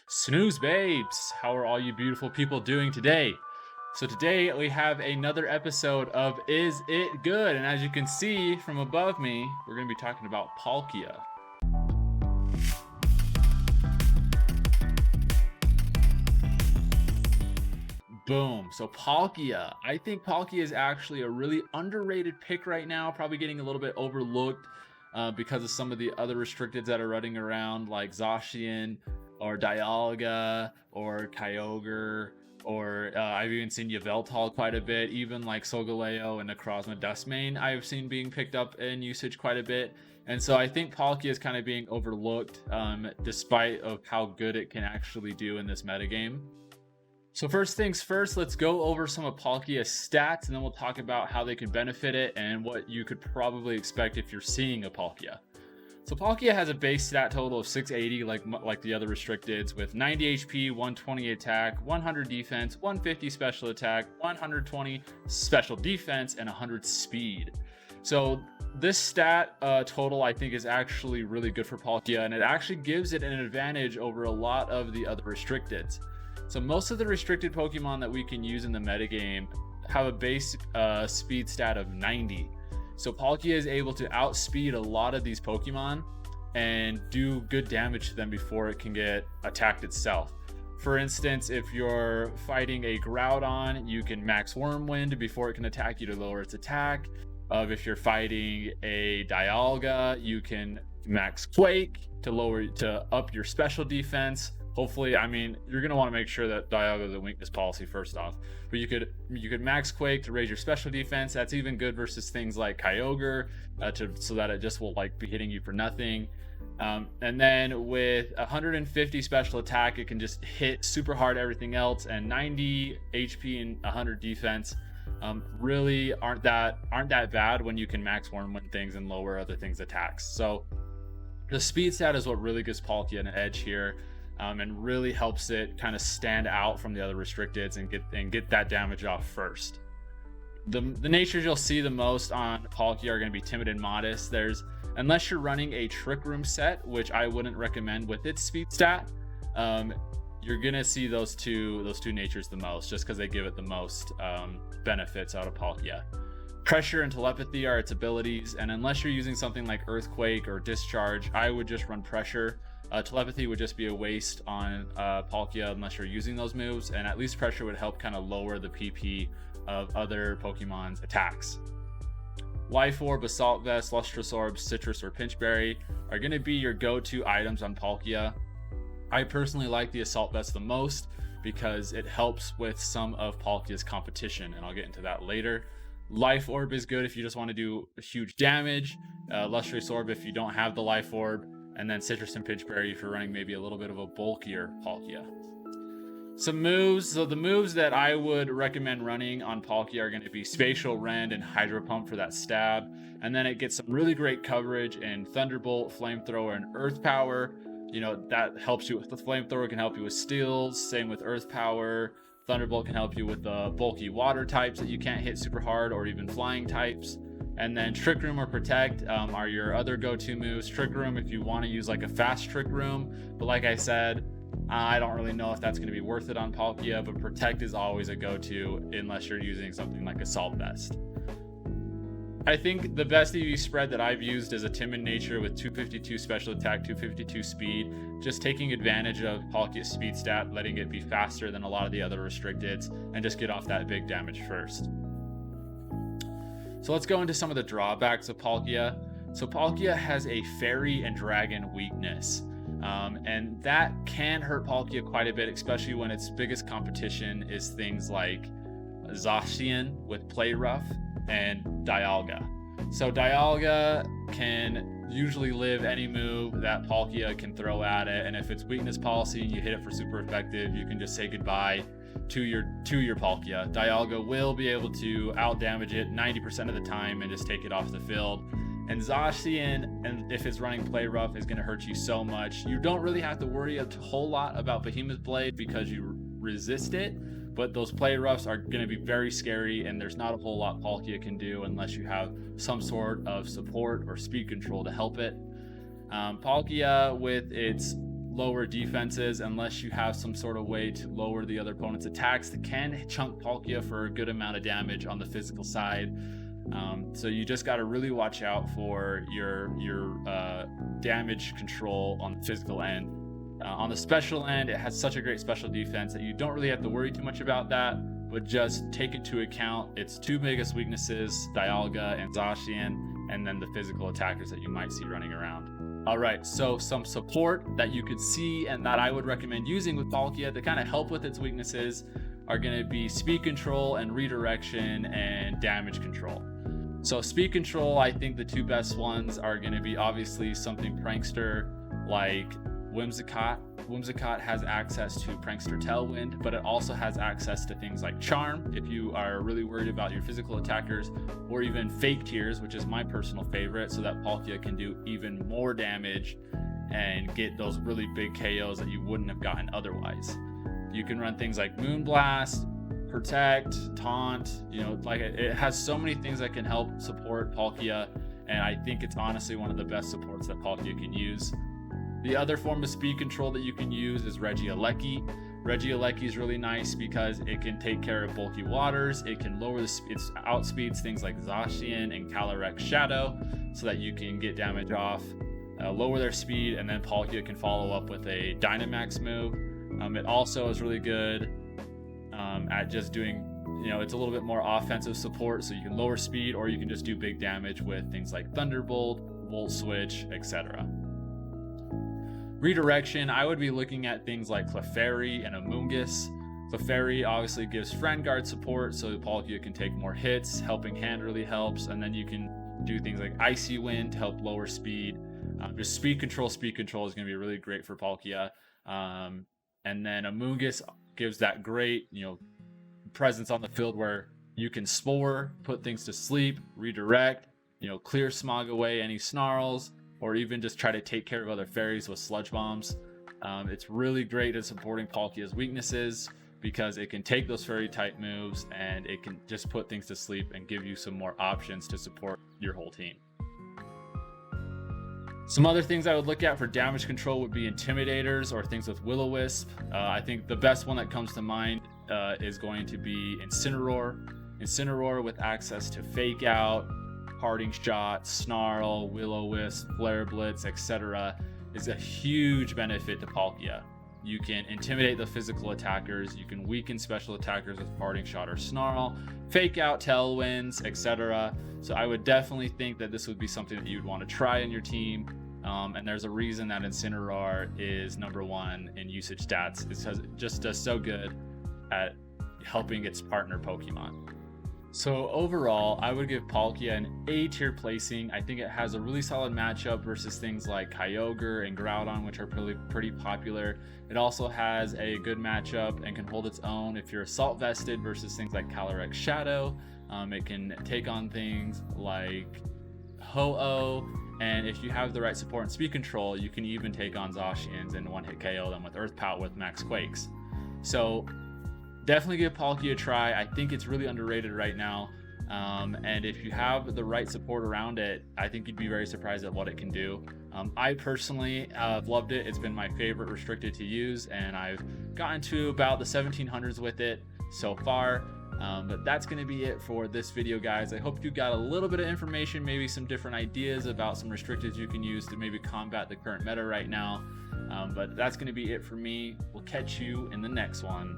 Snooze babes, how are all you beautiful people doing today? So today we have another episode of Is It Good? And as you can see from above me, we're going to be talking about Palkia. Boom. So Palkia. I think Palkia is actually a really underrated pick right now, probably getting a little bit overlooked because of some of the other restricteds that are running around like Zacian or Dialga or Kyogre, or I've even seen Yveltal quite a bit, even like Solgaleo and Necrozma Dustmane I've seen being picked up in usage quite a bit. And so I think Palkia is kind of being overlooked despite of how good it can actually do in this metagame. So first things first, let's go over some of Palkia's stats, and then we'll talk about how they can benefit it and what you could probably expect if you're seeing a Palkia. So Palkia has a base stat total of 680 like the other restricteds, with 90 HP, 120 attack, 100 defense, 150 special attack, 120 special defense, and 100 speed. So this stat total I think is actually really good for Palkia, and it actually gives it an advantage over a lot of the other restricteds. So most of the restricted Pokemon that we can use in the metagame have a base speed stat of 90. So Palkia is able to outspeed a lot of these Pokemon and do good damage to them before it can get attacked itself. For instance, if you're fighting a Groudon, you can max Wormwind before it can attack you to lower its attack. If you're fighting a Dialga, you can max Quake to up your special defense. Hopefully, I mean, you're going to want to make sure that Dialga is a weakness policy first off. But you could max Quake to raise your special defense. That's even good versus things like Kyogre, so that it just will like be hitting you for nothing. And then with 150 special attack, it can just hit super hard everything else, and 90 HP and 100 defense really aren't that bad when you can max Wormwind things and lower other things' attacks. So the speed stat is what really gives Palkia an edge here. And really helps it kind of stand out from the other restricteds and get that damage off first. The natures you'll see the most on Palkia are going to be Timid and Modest. Unless you're running a Trick Room set, which I wouldn't recommend with its speed stat, you're going to see those two natures the most, just because they give it the most benefits out of Palkia. Pressure and Telepathy are its abilities, and unless you're using something like Earthquake or Discharge, I would just run Pressure. Telepathy would just be a waste on Palkia unless you're using those moves, and at least Pressure would help kind of lower the PP of other Pokemon's attacks. Life Orb, Assault Vest, Lustrous Orb, Citrus, or Pinchberry are going to be your go-to items on Palkia. I personally like the Assault Vest the most because it helps with some of Palkia's competition, and I'll get into that later. Life Orb is good if you just want to do huge damage. Lustrous Orb if you don't have the Life Orb. And then Citrus and Pinchberry if you're running maybe a little bit of a bulkier Palkia. Some moves. So the moves that I would recommend running on Palkia are going to be Spatial Rend and Hydro Pump for that stab. And then it gets some really great coverage in Thunderbolt, Flamethrower, and Earth Power. You know, that helps you with the Flamethrower, can help you with Steals. Same with Earth Power. Thunderbolt can help you with the bulky water types that you can't hit super hard, or even flying types. And then Trick Room or Protect are your other go-to moves. Trick Room if you want to use like a fast Trick Room, but like I said, I don't really know if that's going to be worth it on Palkia, but Protect is always a go-to unless you're using something like Assault Vest. I think the best EV spread that I've used is a Timid Nature with 252 special attack, 252 speed, just taking advantage of Palkia's speed stat, letting it be faster than a lot of the other restricteds, and just get off that big damage first. So let's go into some of the drawbacks of Palkia. So Palkia has a Fairy and Dragon weakness. And that can hurt Palkia quite a bit, especially when its biggest competition is things like Zacian with Play Rough and Dialga. So Dialga can usually live any move that Palkia can throw at it, and if it's weakness policy and you hit it for super effective, you can just say goodbye to your Palkia. Dialga will be able to out damage it 90% of the time and just take it off the field. And Zacian, and if it's running Play Rough, is going to hurt you so much. You don't really have to worry a whole lot about Behemoth Blade because you resist it, but those Play Roughs are going to be very scary, and there's not a whole lot Palkia can do unless you have some sort of support or speed control to help it. Palkia with its lower defenses unless you have some sort of way to lower the other opponent's attacks that can chunk Palkia for a good amount of damage on the physical side. So you just got to really watch out for your damage control on the physical end. On the special end, it has such a great special defense that you don't really have to worry too much about that, but just take into account its two biggest weaknesses, Dialga and Zacian, and then the physical attackers that you might see running around. All right, so some support that you could see and that I would recommend using with Palkia to kind of help with its weaknesses are going to be speed control and redirection and damage control. So speed control, I think the two best ones are going to be obviously something prankster like Whimsicott. Whimsicott has access to Prankster Tailwind, but it also has access to things like Charm if you are really worried about your physical attackers, or even Fake Tears, which is my personal favorite, so that Palkia can do even more damage and get those really big KOs that you wouldn't have gotten otherwise. You can run things like Moonblast, Protect, Taunt, like it has so many things that can help support Palkia, and I think it's honestly one of the best supports that Palkia can use. The other form of speed control that you can use is Regieleki. Regieleki is really nice because it can take care of bulky waters. It can lower its outspeeds things like Zacian and Calyrex Shadow so that you can get damage off, lower their speed, and then Palkia can follow up with a Dynamax move. It also is really good at just doing, it's a little bit more offensive support, so you can lower speed or you can just do big damage with things like Thunderbolt, Volt Switch, etc. Redirection, I would be looking at things like Clefairy and Amoonguss. Clefairy obviously gives Friend Guard support, so Palkia can take more hits. Helping Hand really helps, and then you can do things like Icy Wind to help lower speed. Just speed control is going to be really great for Palkia. And then Amoonguss gives that great, presence on the field where you can Spore, put things to sleep, redirect, clear Smog away any snarls, or even just try to take care of other fairies with Sludge Bombs. It's really great at supporting Palkia's weaknesses because it can take those fairy type moves and it can just put things to sleep and give you some more options to support your whole team. Some other things I would look at for damage control would be Intimidators or things with Will-O-Wisp. I think the best one that comes to mind is going to be Incineroar. Incineroar with access to Fake Out, Parting Shot, Snarl, Will-O-Wisp, Flare Blitz, etc. is a huge benefit to Palkia. You can intimidate the physical attackers, you can weaken special attackers with Parting Shot or Snarl, Fake Out Tailwinds, etc. So I would definitely think that this would be something that you'd want to try in your team. And there's a reason that Incineroar is #1 in usage stats. It's because it just does so good at helping its partner Pokemon. So overall, I would give Palkia an A tier placing. I think it has a really solid matchup versus things like Kyogre and Groudon, which are pretty popular. It also has a good matchup and can hold its own if you're Assault Vested versus things like Calyrex Shadow. It can take on things like Ho-Oh, and if you have the right support and speed control, you can even take on Zacians and one-hit KO them with Earth Pout with Max Quakes. So definitely give Palkia a try. I think it's really underrated right now. And if you have the right support around it, I think you'd be very surprised at what it can do. I personally have loved it. It's been my favorite restricted to use, and I've gotten to about the 1700s with it so far. But that's going to be it for this video, guys. I hope you got a little bit of information, maybe some different ideas about some restricteds you can use to maybe combat the current meta right now. But that's going to be it for me. We'll catch you in the next one.